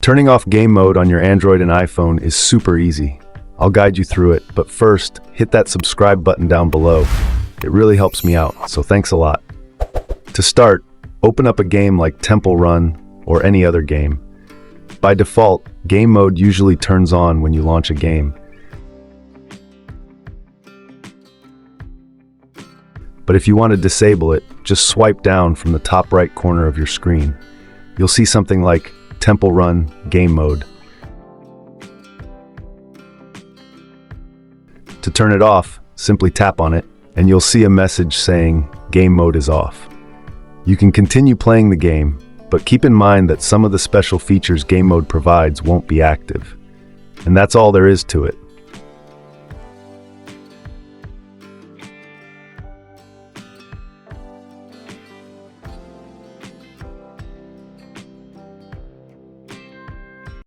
Turning off game mode on your Android and iPhone is super easy. I'll guide you through it, but first, hit that subscribe button down below. It really helps me out, so thanks a lot. To start, open up a game like Temple Run or any other game. By default, game mode usually turns on when you launch a game. But if you want to disable it, just swipe down from the top right corner of your screen. You'll see something like Temple Run Game Mode. To turn it off, simply tap on it, and you'll see a message saying Game Mode is off. You can continue playing the game, but keep in mind that some of the special features Game Mode provides won't be active. And that's all there is to it.